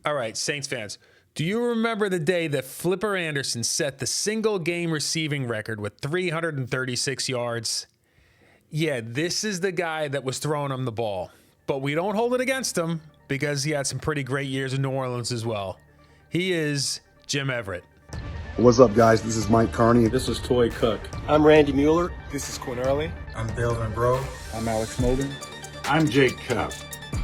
All right, Saints fans, do you remember the day that Flipper Anderson set the single game receiving record with 336 yards? Yeah, this is the guy that was throwing him the ball. But we don't hold it against him because he had some pretty great years in New Orleans as well. He is Jim Everett. What's up, guys? This is Mike Carney. This is Toy Cook. I'm Randy Mueller. This is Quinn Early. I'm Delvin Bro. I'm Alex Molden. I'm Jake Cup.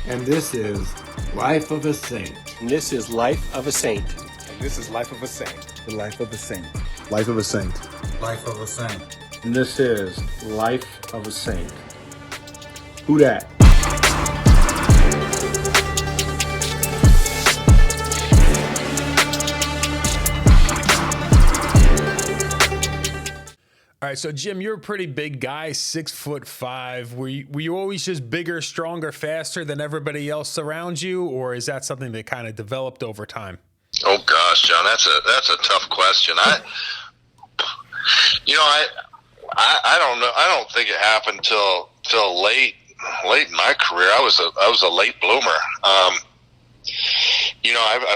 And this is Life of a Saint. And this is Life of a Saint. And this is Life of a Saint. The Life of a Saint. Life of a Saint. Life of a Saint. And this is Life of a Saint. Whodat? All right, so Jim, you're a pretty big guy, 6'5". Were you always just bigger, stronger, faster than everybody else around you, or is that something that kind of developed over time? Oh gosh, John, that's a tough question. I don't know. I don't think it happened till late in my career. I was a late bloomer. I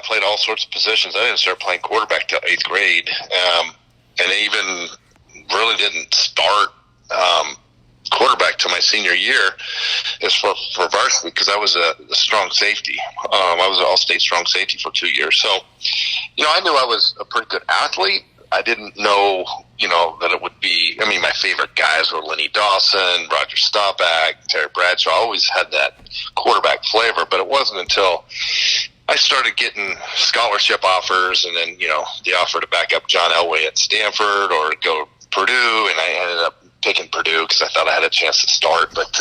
played all sorts of positions. I didn't start playing quarterback till 8th grade, and even really didn't start quarterback till my senior year as for varsity, because I was a strong safety. I was an all-state strong safety for 2 years. So, I knew I was a pretty good athlete. I didn't know, that it would be, my favorite guys were Lenny Dawson, Roger Staubach, Terry Bradshaw. I always had that quarterback flavor, but it wasn't until I started getting scholarship offers and then, the offer to back up John Elway at Stanford or go Purdue, and I ended up picking Purdue because I thought I had a chance to start. But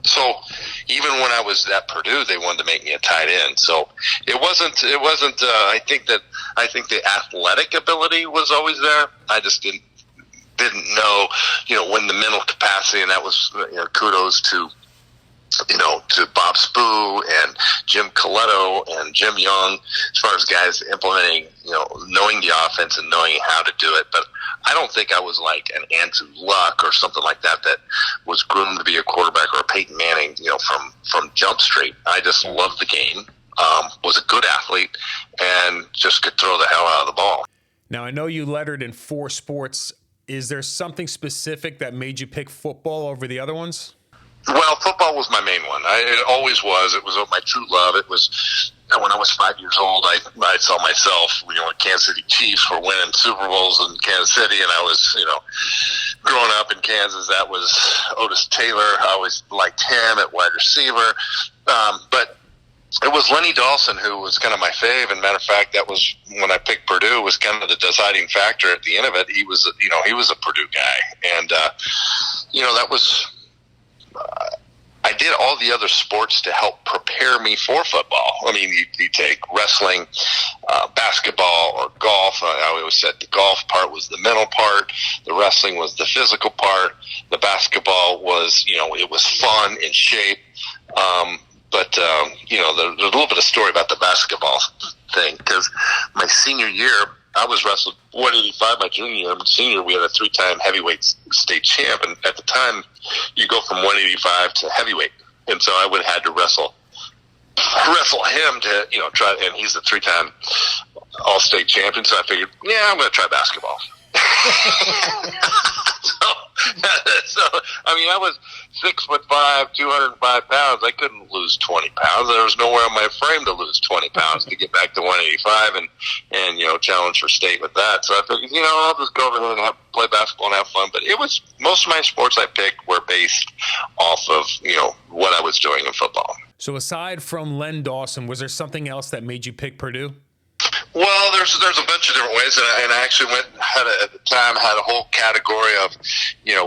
so even when I was at Purdue, they wanted to make me a tight end. So it wasn't. I think the athletic ability was always there. I just didn't know, when the mental capacity, and that was kudos to Bob Spoo and Jim Coletto and Jim Young, as far as guys implementing, knowing the offense and knowing how to do it. But I don't think I was like an Andrew Luck or something like that was groomed to be a quarterback, or a Peyton Manning, from Jump Street. I just loved the game, was a good athlete, and just could throw the hell out of the ball. Now, I know you lettered in 4 sports. Is there something specific that made you pick football over the other ones? Well, football was my main one. It always was. It was my true love. It was when I was 5 years old. I saw myself, Kansas City Chiefs were winning Super Bowls in Kansas City, and I was, growing up in Kansas. That was Otis Taylor. I always liked him at wide receiver, but it was Lenny Dawson who was kind of my fave. And matter of fact, that was when I picked Purdue. Was kind of the deciding factor at the end of it. He was a Purdue guy, and that was. I did all the other sports to help prepare me for football. You take wrestling, basketball, or golf. I always said the golf part was the mental part. The wrestling was the physical part. The basketball was, it was fun and shape. But there's a little bit of story about the basketball thing, because my senior year, I was wrestled 185 my junior year. Senior, we had a 3-time heavyweight state champ, and at the time, you go from 185 to heavyweight, and so I would have had to wrestle him to try. And he's a 3-time all-state champion, so I figured, I'm going to try basketball. So I was 6'5", 205 pounds. I couldn't lose 20 pounds. There was nowhere on my frame to lose 20 pounds to get back to 185 and challenge for state with that. So I figured, I'll just go over there and play basketball and have fun. But it was, most of my sports I picked were based off of, what I was doing in football. So aside from Len Dawson, was there something else that made you pick Purdue? Well, there's a bunch of different ways, and I actually had a whole category of,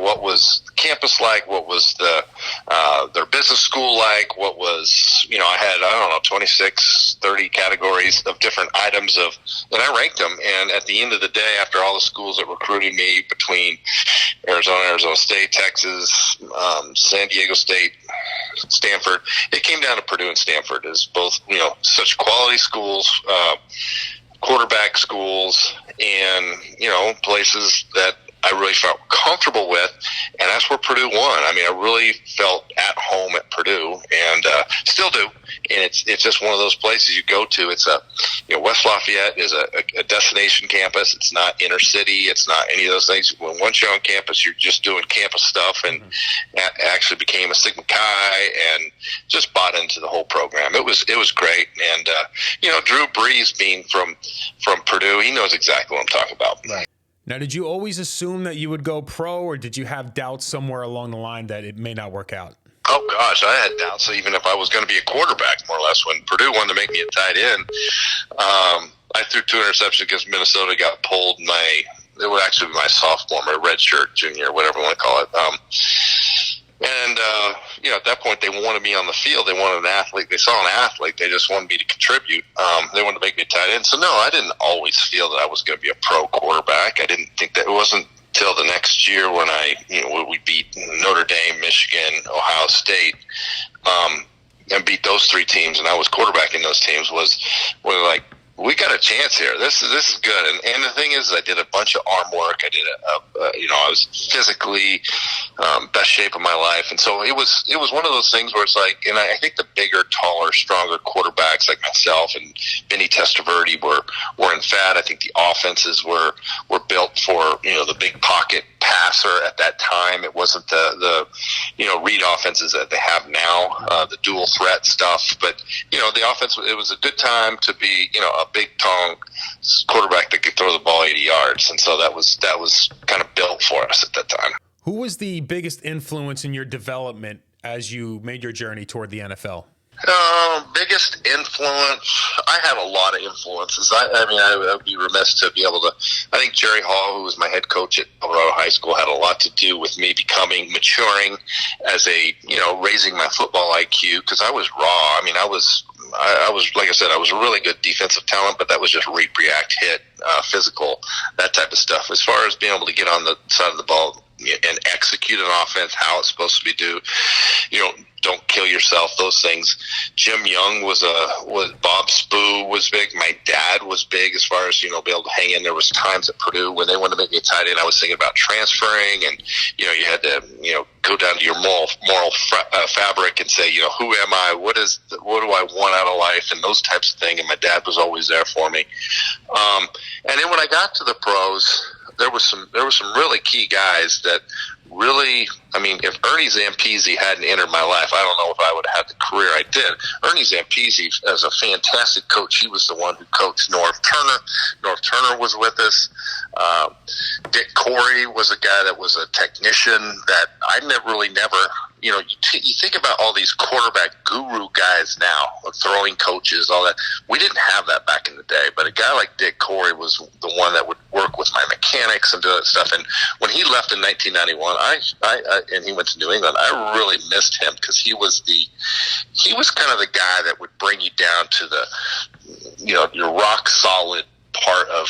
what was campus like, what was their business school like, what was, I had 26, 30 categories of different items and I ranked them. And at the end of the day, after all the schools that recruited me between Arizona State, Texas, San Diego State, Stanford, it came down to Purdue and Stanford as both, such quality schools, quarterback schools, and places that I really felt comfortable with, and that's where Purdue won. I mean, I really felt at home at Purdue, and still do. And it's just one of those places you go to. It's West Lafayette is a destination campus. It's not inner city. It's not any of those things. Once you're on campus, you're just doing campus stuff, and actually became a Sigma Chi and just bought into the whole program. It was great. And Drew Brees being from Purdue, he knows exactly what I'm talking about. Right. Now, did you always assume that you would go pro, or did you have doubts somewhere along the line that it may not work out? Oh, gosh, I had doubts. So even if I was going to be a quarterback, more or less, when Purdue wanted to make me a tight end, I threw 2 interceptions against Minnesota, got pulled it would actually be my sophomore, my redshirt junior, whatever you want to call it. At that point, they wanted me on the field. They wanted an athlete. They saw an athlete. They just wanted me to contribute. They wanted to make me a tight end. So, no, I didn't always feel that I was going to be a pro quarterback. I didn't think that. It wasn't till the next year when we beat Notre Dame, Michigan, Ohio State, and beat those 3 teams, and I was quarterbacking those teams, was when like, we got a chance here. This is good. And the thing is, I did a bunch of arm work. I did I was physically best shape of my life, and so it was one of those things where it's like, and I think the bigger, taller, stronger quarterbacks like myself and Vinny Testaverde were in fat. I think the offenses were built for the big pocket passer at that time. It wasn't the read offenses that they have now, the dual threat stuff. But the offense, it was a good time to be a big tongue quarterback that could throw the ball 80 yards, and so that was kind of built for us at that time. Who was the biggest influence in your development as you made your journey toward the NFL? Biggest influence, I have a lot of influences. I would be remiss to be able to. I think Jerry Hall, who was my head coach at Colorado High School, had a lot to do with me maturing as raising my football IQ, because I was raw. I was, like I said, I was a really good defensive talent, but that was just read, react, hit, physical, that type of stuff. As far as being able to get on the side of the ball and execute an offense how it's supposed to be don't kill yourself, those things. Jim Young was Bob Spoo was big. My dad was big as far as, be able to hang in. There was times at Purdue when they wanted to make me a tight end, I was thinking about transferring, and, you had to, go down to your moral fabric and say, who am I? What do I want out of life? And those types of things. And my dad was always there for me. And then when I got to the pros, there was some really key guys that really, if Ernie Zampese hadn't entered my life, I don't know if I would have had the career I did. Ernie Zampese, as a fantastic coach, he was the one who coached North Turner. North Turner was with us. Dick Corey was a guy that was a technician that I never, you think about all these quarterback guru guys now, throwing coaches, all that. We didn't have that back in the day, but a guy like Dick Corey was the one that would work with my mechanics and do that stuff. And when he left in 1991, and he went to New England, I really missed him, because he was kind of the guy that would bring you down to the, your rock solid part of,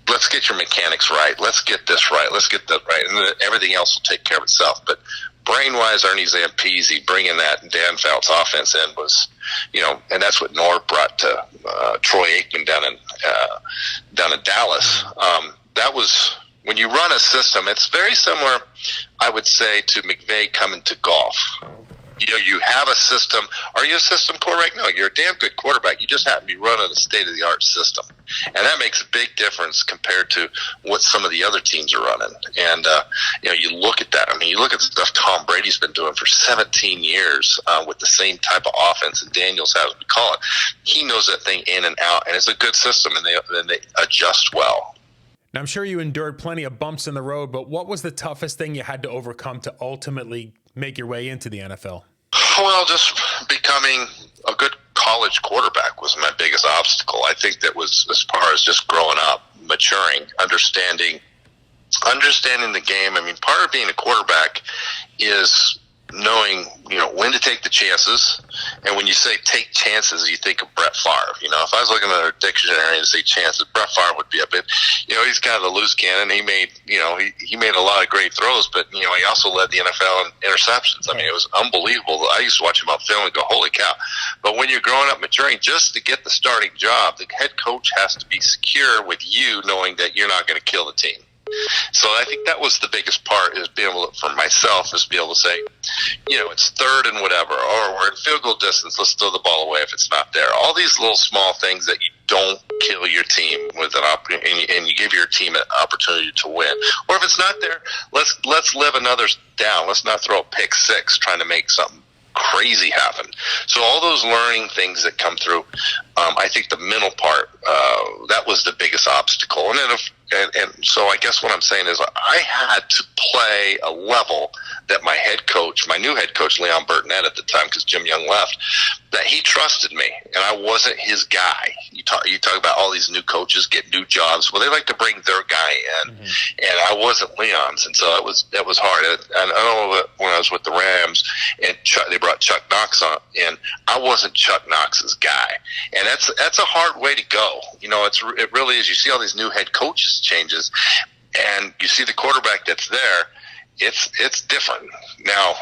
let's get your mechanics right. Let's get this right. Let's get that right. And then everything else will take care of itself. But brain-wise, Ernie Zampese bringing that Dan Fouts offense in was, and that's what Norv brought to Troy Aikman down in Dallas. That was, when you run a system, it's very similar, I would say, to McVay coming to golf. You have a system. Are you a system quarterback? No, you're a damn good quarterback. You just happen to be running a state-of-the-art system. And that makes a big difference compared to what some of the other teams are running. And, you look at that. You look at the stuff Tom Brady's been doing for 17 years with the same type of offense, and Daniels has, we call it. He knows that thing in and out, and it's a good system, and they adjust well. Now, I'm sure you endured plenty of bumps in the road, but what was the toughest thing you had to overcome to ultimately make your way into the NFL? Well, just becoming a good college quarterback was my biggest obstacle. I think that was as far as just growing up, maturing, understanding the game. Part of being a quarterback is knowing, when to take the chances. And when you say take chances, you think of Brett Favre. If I was looking at a dictionary and say chances, Brett Favre would be a bit, he's kind of a loose cannon. He made, he made a lot of great throws, but, he also led the NFL in interceptions. It was unbelievable. I used to watch him on film and go, holy cow. But when you're growing up maturing, just to get the starting job, the head coach has to be secure with you, knowing that you're not going to kill the team. So I think that was the biggest part, is being able to, for myself, is be able to say, it's third and whatever, or we're in field goal distance, let's throw the ball away if it's not there. All these little small things that you don't kill your team with an opportunity, and you give your team an opportunity to win. Or if it's not there, let's live another down. Let's not throw a pick six trying to make something crazy happen. So all those learning things that come through, I think the mental part, that was the biggest obstacle. And then and so I guess what I'm saying is I had to play a level that my new head coach, Leon Burtonette at the time, because Jim Young left, that he trusted me, and I wasn't his guy. You talk about all these new coaches get new jobs. Well, they like to bring their guy in, and I wasn't Leon's, and so it was hard. And I know that when I was with the Rams, and they brought Chuck Knox on, and I wasn't Chuck Knox's guy, and that's a hard way to go. It really is. You see all these new head coaches changes, and you see the quarterback that's there. It's different now.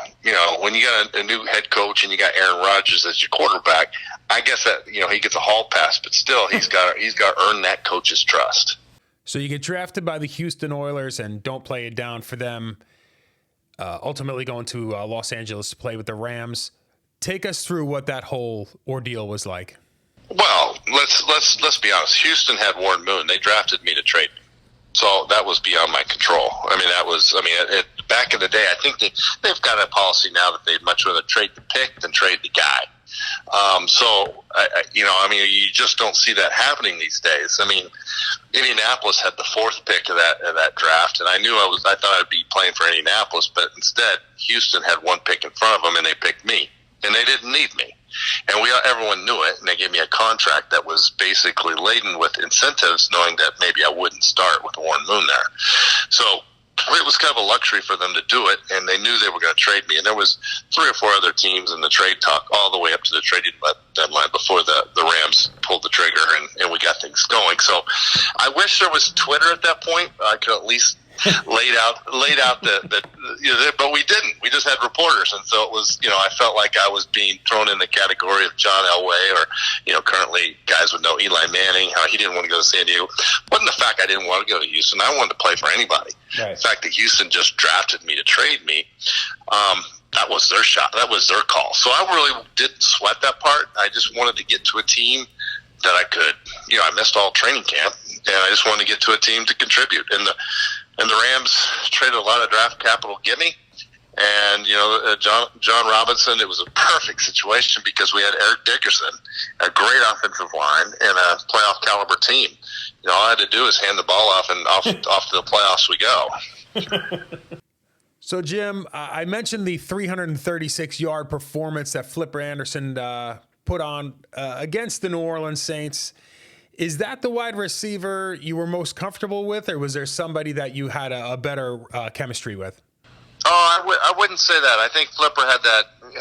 When you got a new head coach and you got Aaron Rodgers as your quarterback, I guess that he gets a hall pass, but still he's got to earn that coach's trust. So you get drafted by the Houston Oilers and don't play it down for them. Ultimately going to Los Angeles to play with the Rams. Take us through what that whole ordeal was like. Well, let's be honest. Houston had Warren Moon. They drafted me to trade me. So that was beyond my control. Back in the day, I think they've got a policy now that they'd much rather trade the pick than trade the guy. You just don't see that happening these days. Indianapolis had the fourth pick of that draft, and I thought I'd be playing for Indianapolis, but instead Houston had one pick in front of them, and they picked me, and they didn't need me. And everyone knew it, and they gave me a contract that was basically laden with incentives, knowing that maybe I wouldn't start with Warren Moon there. So it was kind of a luxury for them to do it, and they knew they were going to trade me. And there was 3 or 4 other teams in the trade talk all the way up to the trading deadline before the Rams pulled the trigger, and we got things going. So I wish there was Twitter at that point. I could at least laid out but we didn't. We just had reporters, and so it was, I felt like I was being thrown in the category of John Elway, or currently guys would know Eli Manning, how he didn't want to go to San Diego. It wasn't the fact I didn't want to go to Houston. I wanted to play for anybody. Right. The fact that Houston just drafted me to trade me, that was their shot. That was their call. So I really didn't sweat that part. I just wanted to get to a team that I could. I missed all training camp, and I just wanted to get to a team to contribute. And the Rams traded a lot of draft capital to get me. And, John Robinson, it was a perfect situation because we had Eric Dickerson, a great offensive line, and a playoff caliber team. All I had to do is hand the ball off, and off to the playoffs we go. So, Jim, I mentioned the 336-yard performance that Flipper Anderson put on against the New Orleans Saints. Is that the wide receiver you were most comfortable with, or was there somebody that you had a better chemistry with? Oh, I wouldn't say that. I think Flipper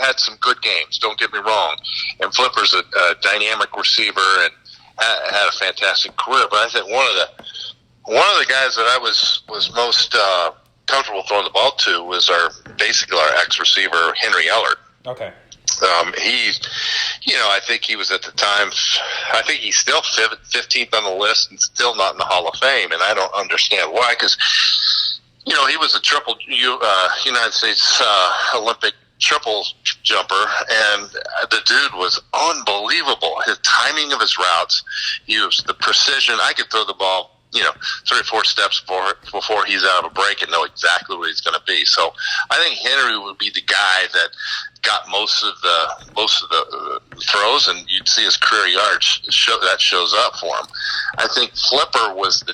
had some good games. Don't get me wrong. And Flipper's a dynamic receiver and had a fantastic career. But I think one of the guys that I was most comfortable throwing the ball to was our ex-receiver Henry Ellard. Okay. I think he was at the time, I think he's still 15th on the list and still not in the Hall of Fame, and I don't understand why, because, he was a triple United States Olympic triple jumper, and the dude was unbelievable. His timing of his routes, the precision. I could throw the ball 3 or 4 steps before he's out of a break and know exactly where he's going to be. So I think Henry would be the guy that got most of the throws, and you'd see his career yards that shows up for him. I think Flipper was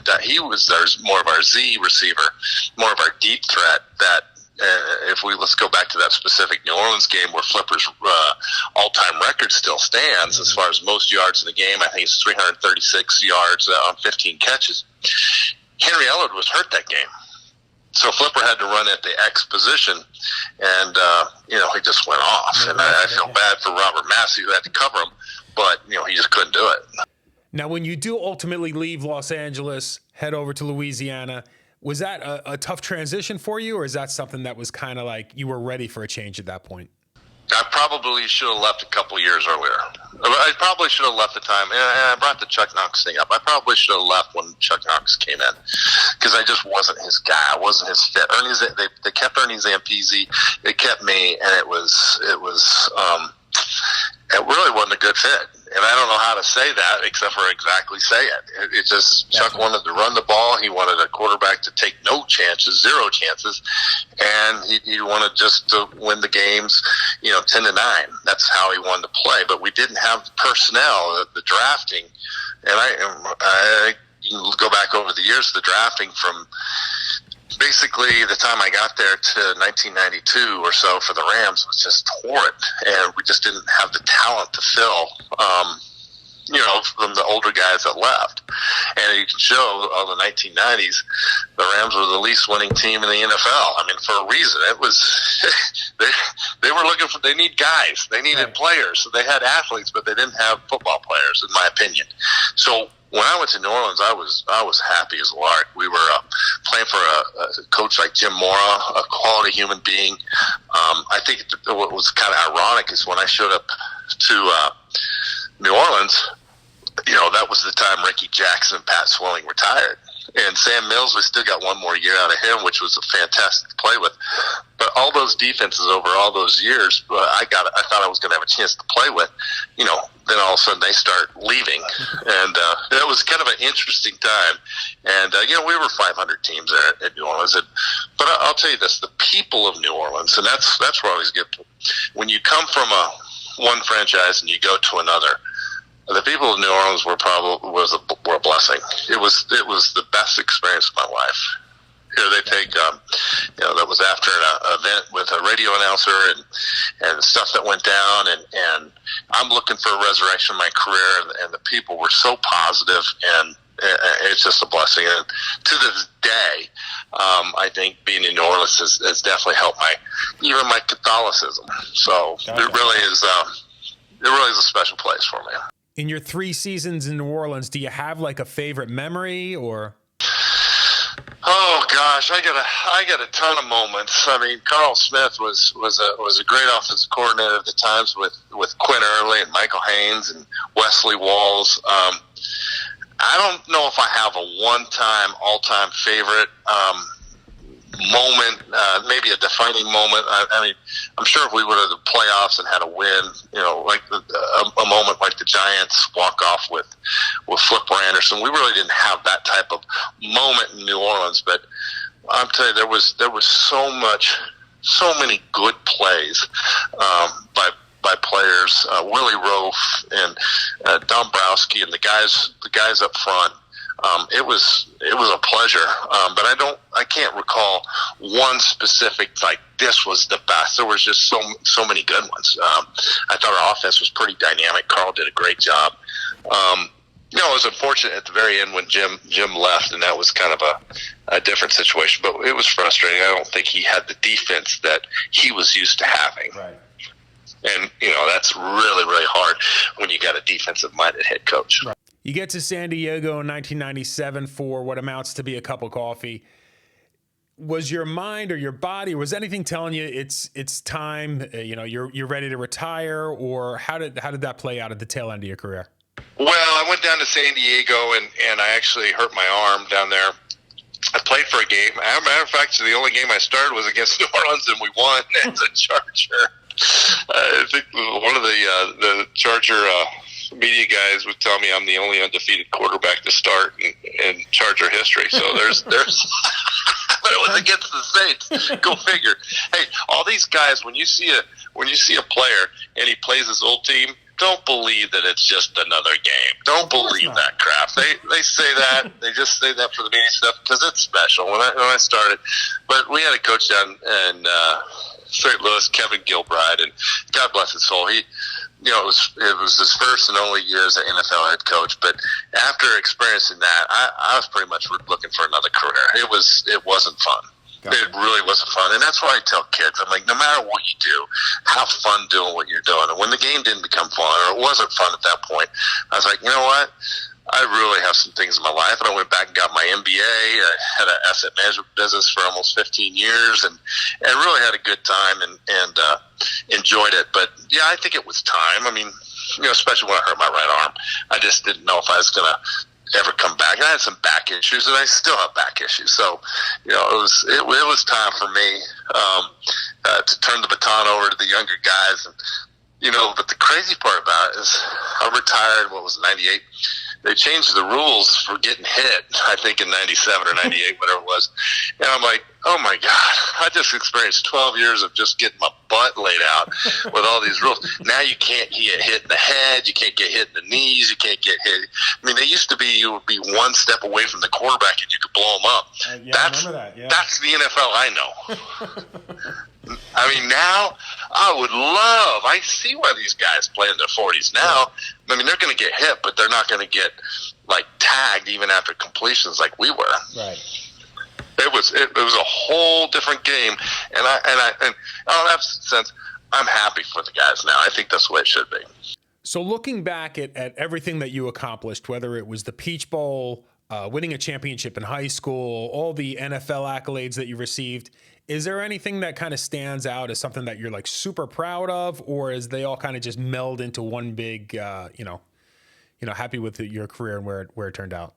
more of our Z receiver, more of our deep threat that. Let's go back to that specific New Orleans game where Flipper's all-time record still stands as far as most yards in the game. I think it's 336 yards on 15 catches. Henry Ellard was hurt that game. So Flipper had to run at the X position, and, he just went off. And I feel bad for Robert Massey who had to cover him, but, he just couldn't do it. Now, when you do ultimately leave Los Angeles, head over to Louisiana, was that a tough transition for you, or is that something that was kind of like you were ready for a change at that point? I probably should have left a couple years earlier. I probably should have left the time, and I brought the Chuck Knox thing up. I probably should have left when Chuck Knox came in because I just wasn't his guy. I wasn't his fit. They kept Ernie Zampese. They kept me, and it really wasn't a good fit. And I don't know how to say that except for exactly say it. It just, Chuck wanted to run the ball. He wanted a quarterback to take no chances, 0 chances. And he wanted just to win the games, 10-9. That's how he wanted to play. But we didn't have the personnel, the drafting. And I you can go back over the years, the drafting from basically the time I got there to 1992 or so for the Rams was just horrid, and we just didn't have the talent to fill, from the older guys that left. And you can show all the 1990s, the Rams were the least winning team in the NFL. I mean, for a reason. It was they were looking for, they need guys, they needed players. They had athletes, but they didn't have football players, in my opinion. So when I went to New Orleans, I was happy as a lark. We were playing for a coach like Jim Mora, a quality human being. I think what was kind of ironic is when I showed up to New Orleans, that was the time Ricky Jackson and Pat Swilling retired. And Sam Mills, we still got one more year out of him, which was fantastic to play with. But all those defenses over all those years, I thought I was going to have a chance to play with. Then all of a sudden they start leaving, and it was kind of an interesting time. And we were 500 teams there at New Orleans. But I'll tell you this: the people of New Orleans, and that's where I always get. When you come from one franchise and you go to another, the people of New Orleans were a blessing. It was the best experience of my life. Here they take, that was after an event with a radio announcer and stuff that went down, and I'm looking for a resurrection of my career, and the people were so positive, and it's just a blessing. And to this day, I think being in New Orleans has definitely helped even my Catholicism. So it really is a special place for me. In your 3 seasons in New Orleans, do you have like a favorite memory or? Oh gosh, I got a ton of moments. I mean, Carl Smith was a great offensive coordinator at the times with Quinn Early and Michael Haynes and Wesley Walls. I don't know if I have a one-time, all-time favorite moment, maybe a defining moment. I mean, I'm sure if we would have the playoffs and had a win, like a moment like the Giants walk off with Flipper Anderson, we really didn't have that type of moment in New Orleans. But I'm telling you, there was so many good plays by players, Willie Rofe and Dombrowski and the guys up front. It was a pleasure, but I can't recall one specific, like this was the best. There was just so many good ones. I thought our offense was pretty dynamic. Carl did a great job. It was unfortunate at the very end when Jim left, and that was kind of a different situation, but it was frustrating. I don't think he had the defense that he was used to having. Right. And, that's really, really hard when you got a defensive-minded head coach. Right. You get to San Diego in 1997 for what amounts to be a cup of coffee. Was your mind or your body, was anything telling you it's time, you're ready to retire, or how did that play out at the tail end of your career? Well, I went down to San Diego and I actually hurt my arm down there. I played for a game. As a matter of fact, the only game I started was against New Orleans, and we won as a Charger. I think one of the Charger media guys would tell me I'm the only undefeated quarterback to start in Charger history. So there's but it was against the Saints. Go figure. Hey, all these guys, when you see a player and he plays his old team, don't believe that it's just another game. Don't believe that crap. They say that. They just say that for the media stuff because it's special. When I started, but we had a coach down in St. Louis, Kevin Gilbride, and God bless his soul. He, it was his first and only year as an NFL head coach. But after experiencing that, I was pretty much looking for another career. It wasn't fun. Gotcha. It really wasn't fun. And that's why I tell kids, I'm like, no matter what you do, have fun doing what you're doing. And when the game didn't become fun, or it wasn't fun at that point, I was like, you know what? I really have some things in my life, and I went back and got my MBA. I had an asset management business for almost 15 years, and really had a good time and enjoyed it. But yeah, I think it was time. I mean, especially when I hurt my right arm, I just didn't know if I was going to ever come back. And I had some back issues, and I still have back issues. So, it was time for me to turn the baton over to the younger guys. And but the crazy part about it is I retired, 98? They changed the rules for getting hit, I think in 97 or 98, whatever it was. And I'm like, oh my God, I just experienced 12 years of just getting my butt laid out with all these rules. Now you can't get hit in the head, you can't get hit in the knees, you can't get hit. I mean, they used to be you would be one step away from the quarterback and you could blow them up. I remember that. Yeah. That's the NFL I know. I mean, now I see why these guys play in their 40s now. I mean, they're going to get hit, but they're not going to get tagged even after completions like we were. Right. It was a whole different game, and in that sense, I'm happy for the guys now. I think that's the way it should be. So looking back at everything that you accomplished, whether it was the Peach Bowl, winning a championship in high school, all the NFL accolades that you received, is there anything that kind of stands out as something that you're super proud of, or is they all kind of just meld into one big, happy with your career and where it turned out?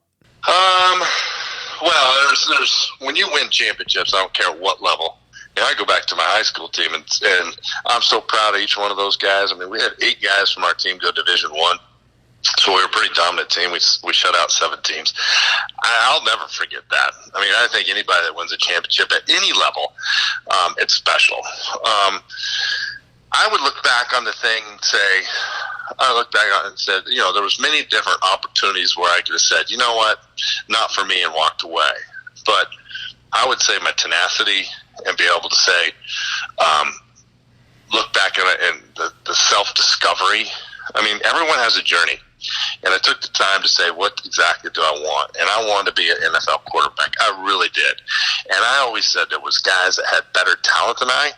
Well, there's when you win championships, I don't care what level. I go back to my high school team, and I'm so proud of each one of those guys. I mean, we had 8 guys from our team go Division I. So we were a pretty dominant team. We shut out 7 teams. I'll never forget that. I mean, I think anybody that wins a championship at any level, it's special. I would look back on the thing and say, there was many different opportunities where I could have said, you know what, not for me, and walked away. But I would say my tenacity and be able to say, look back at it and the self-discovery. I mean, everyone has a journey. And I took the time to say, what exactly do I want? And I wanted to be an NFL quarterback. I really did. And I always said there was guys that had better talent than I,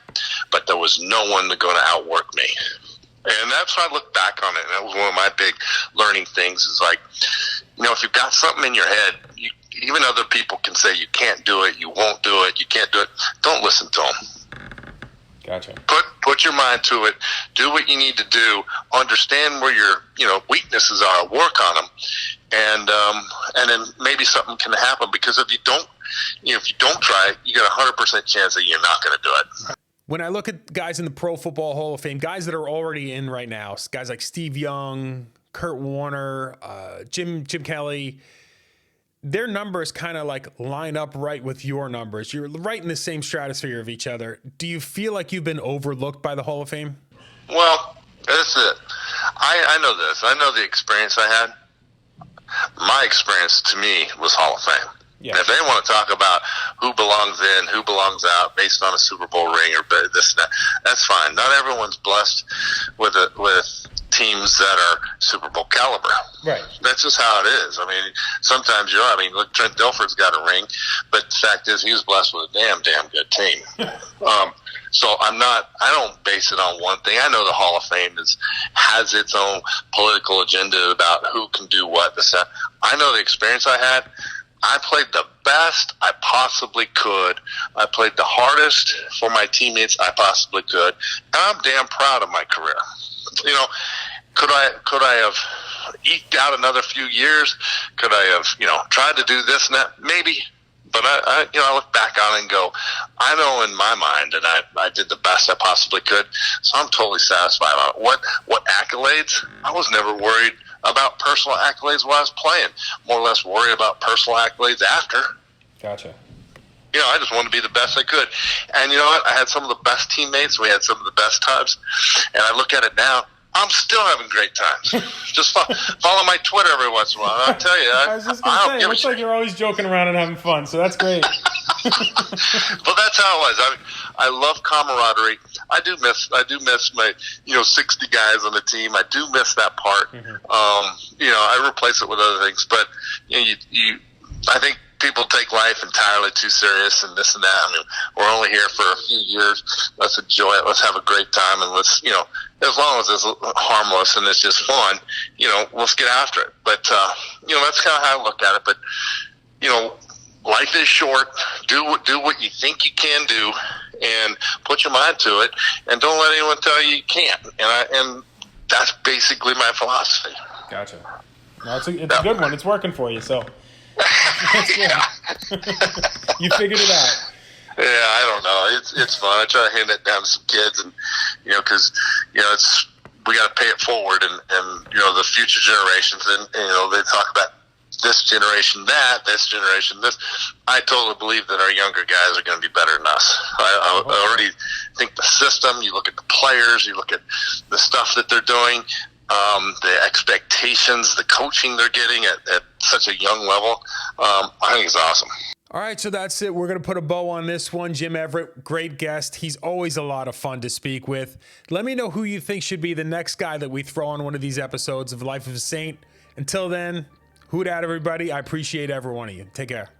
but there was no one going to outwork me. And that's why I look back on it. And that was one of my big learning things is if you've got something in your head, even other people can say you can't do it, you won't do it, you can't do it. Don't listen to them. Gotcha. Put your mind to it. Do what you need to do. Understand where your weaknesses are. Work on them, and then maybe something can happen. Because if you don't try it, you got a 100% chance that you're not going to do it. When I look at guys in the Pro Football Hall of Fame, guys that are already in right now, guys like Steve Young, Kurt Warner, Jim Kelly. Their numbers kind of line up right with your numbers. You're right in the same stratosphere of each other. Do you feel like you've been overlooked by the Hall of Fame? Well, that's it. I know this. I know the experience I had. My experience, to me, was Hall of Fame. Yeah. If they want to talk about who belongs in, who belongs out based on a Super Bowl ring or this and that, that's fine. Not everyone's blessed with teams that are Super Bowl caliber. Right. That's just how it is. I mean, sometimes look, Trent Dilfer's got a ring, but the fact is he was blessed with a damn good team. So I don't base it on one thing. I know the Hall of Fame has its own political agenda about who can do what. I know the experience I had. I played the best I possibly could. I played the hardest for my teammates I possibly could. And I'm damn proud of my career. Could I have eked out another few years? Could I have, tried to do this and that? Maybe. But I look back on it and go, I know in my mind that I did the best I possibly could. So I'm totally satisfied about it. What accolades? I was never worried about personal accolades while I was playing. More or less worried about personal accolades after. Gotcha. I just wanted to be the best I could. And you know what? I had some of the best teammates. We had some of the best times. And I look at it now, I'm still having great times. Just follow my Twitter every once in a while. I'll tell you. I was just going to say, it looks like you're always joking around and having fun, so that's great. Well, that's how it was. I love camaraderie. I do miss my 60 guys on the team. I do miss that part. Mm-hmm. I replace it with other things. But I think people take life entirely too serious and this and that. I mean, we're only here for a few years. Let's enjoy it. Let's have a great time, and let's, as long as it's harmless and it's just fun, let's get after it. But that's kind of how I look at it. But life is short. Do what you think you can do, and put your mind to it, and don't let anyone tell you you can't. And that's basically my philosophy. Gotcha. No, it's a good one. It's working for you, so. Yeah. You figured it out. Yeah, I don't know. It's fun. I try to hand it down to some kids, and because we got to pay it forward, and the future generations, and they talk about this generation, this generation, this. I totally believe that our younger guys are going to be better than us. I already think the system. You look at the players. You look at the stuff that they're doing. The expectations, the coaching they're getting at such a young level, I think it's awesome. All right, so that's it. We're going to put a bow on this one. Jim Everett, great guest. He's always a lot of fun to speak with. Let me know who you think should be the next guy that we throw on one of these episodes of Life of a Saint. Until then, whodat, everybody. I appreciate every one of you. Take care.